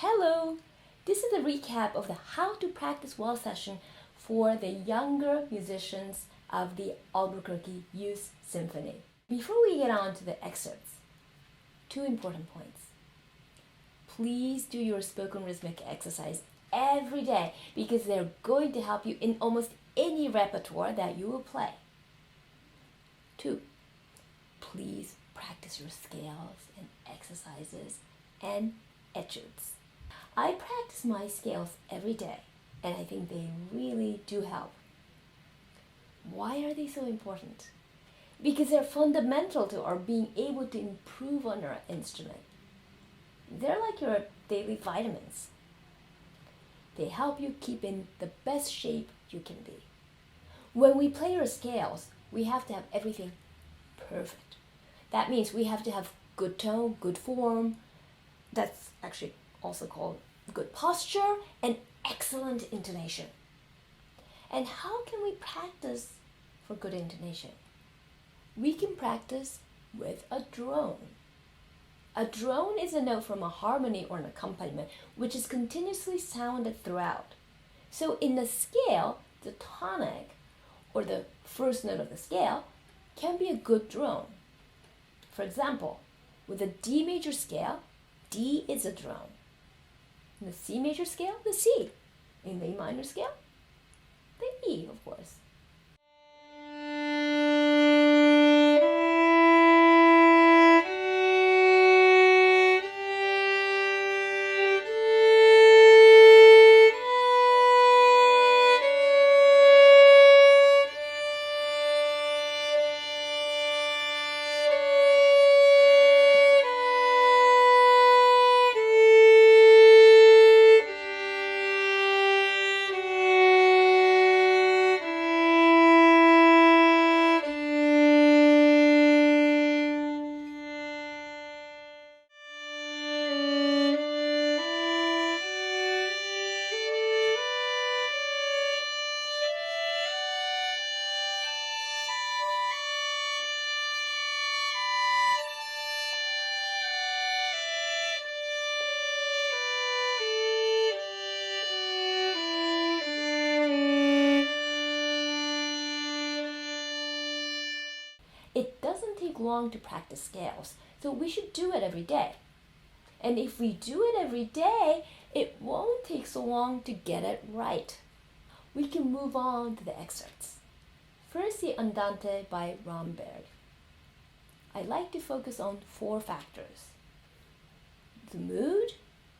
Hello! This is a recap of the How to Practice Well session for the younger musicians of the Albuquerque Youth Symphony. Before we get on to the excerpts, two important points. Please do your spoken rhythmic exercise every day because they're going to help you in almost any repertoire that you will play. 2. Please practice your scales and exercises and etudes. I practice my scales every day and I think they really do help. Why are they so important? Because they're fundamental to our being able to improve on our instrument. They're like your daily vitamins. They help you keep in the best shape you can be. When we play our scales, we have to have everything perfect. That means we have to have good tone, good form. That's actually also called good posture and excellent intonation. And how can we practice for good intonation? We can practice with a drone. A drone is a note from a harmony or an accompaniment which is continuously sounded throughout. So in the scale, the tonic or the first note of the scale can be a good drone. For example, with the D major scale, D is a drone. In the C major scale, the C. In the A minor scale, the E, of course. It doesn't take long to practice scales, so we should do it every day. And if we do it every day, it won't take so long to get it right. We can move on to the excerpts. First, the Andante by Romberg. I like to focus on 4 factors: the mood,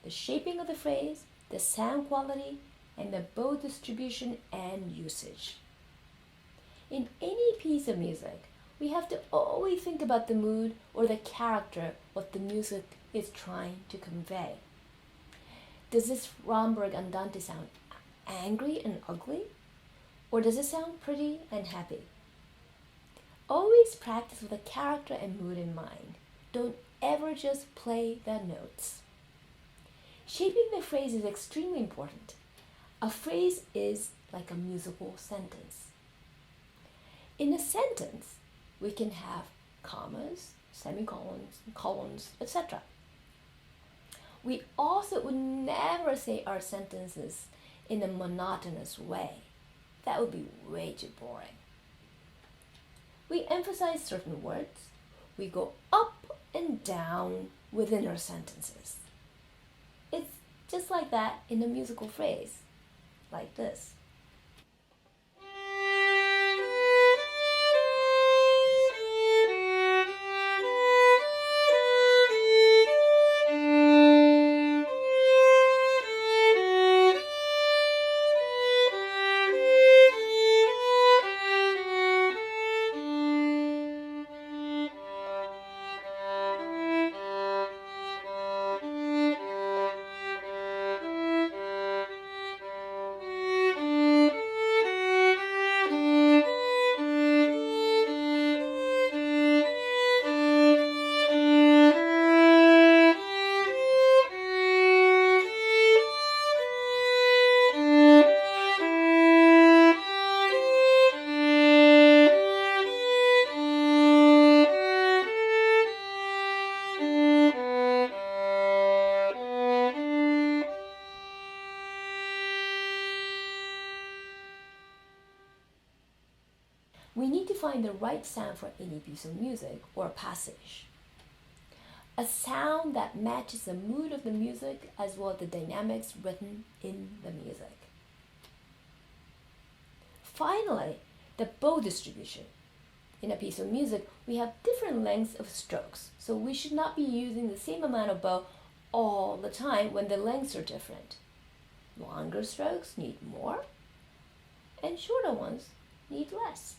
the shaping of the phrase, the sound quality, and the bow distribution and usage. In any piece of music, we have to always think about the mood or the character what the music is trying to convey. Does this Romberg Andante sound angry and ugly? Or does it sound pretty and happy? Always practice with a character and mood in mind. Don't ever just play the notes. Shaping the phrase is extremely important. A phrase is like a musical sentence. In a sentence, we can have commas, semicolons, colons, etc. We also would never say our sentences in a monotonous way. That would be way too boring. We emphasize certain words. We go up and down within our sentences. It's just like that in a musical phrase, like this. we need to find the right sound for any piece of music or passage. A sound that matches the mood of the music as well as the dynamics written in the music. Finally, the bow distribution. In a piece of music, we have different lengths of strokes, so we should not be using the same amount of bow all the time when the lengths are different. Longer strokes need more, and shorter ones need less.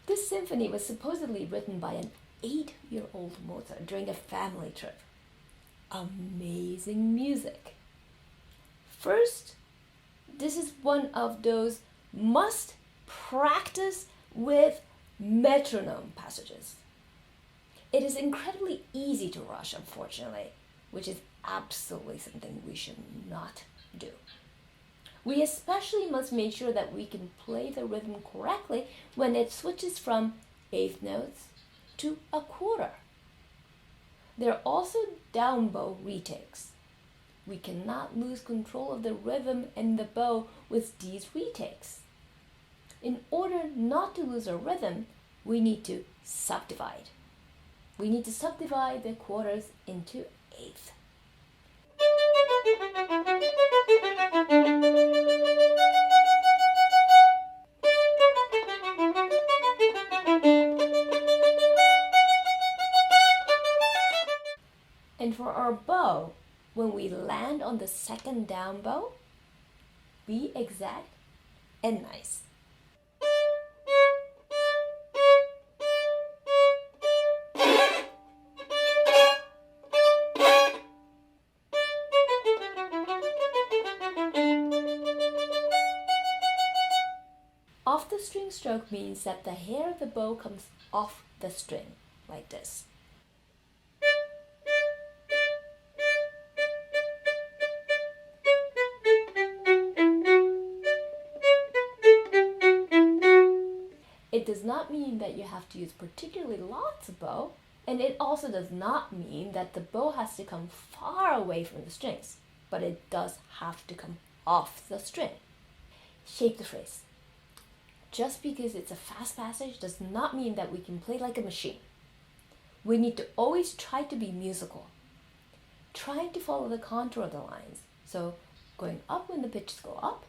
This symphony was supposedly written by an 8-year-old Mozart during a family trip. Amazing music. First, this is one of those must practice with metronome passages. It is incredibly easy to rush, unfortunately, which is absolutely something we should not do. We especially must make sure that we can play the rhythm correctly when it switches from eighth notes to a quarter. There are also down bow retakes. We cannot lose control of the rhythm and the bow with these retakes. In order not to lose our rhythm, we need to subdivide. We need to subdivide the quarters into eighths. And for our bow, when we land on the second down bow, be exact and nice. Off the string stroke means that the hair of the bow comes off the string, like this. It does not mean that you have to use particularly lots of bow, and it also does not mean that the bow has to come far away from the strings, but it does have to come off the string. Shape the phrase. Just because it's a fast passage does not mean that we can play like a machine. We need to always try to be musical, trying to follow the contour of the lines. So going up when the pitches go up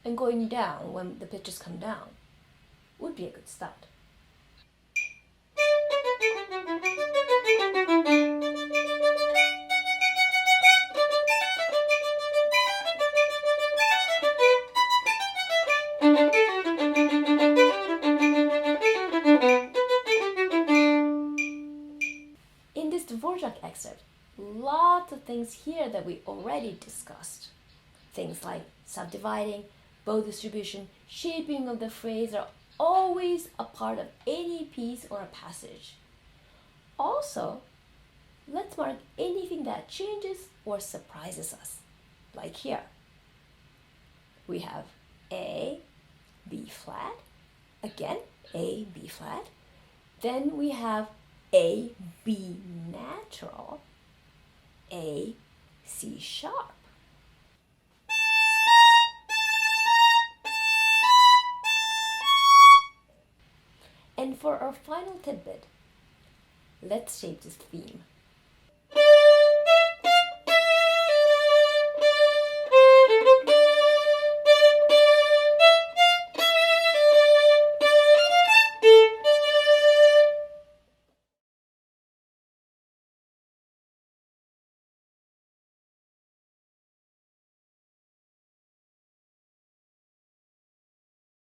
and going down when the pitches come down would be a good start. In this Dvorak excerpt, lots of things here that we already discussed. Things like subdividing, bow distribution, shaping of the phrase are always a part of any piece or a passage. Also, let's mark anything that changes or surprises us, like here. We have A, B flat, again A, B flat, then we have A, B natural, A, C sharp. And for our final tidbit, let's shape this theme.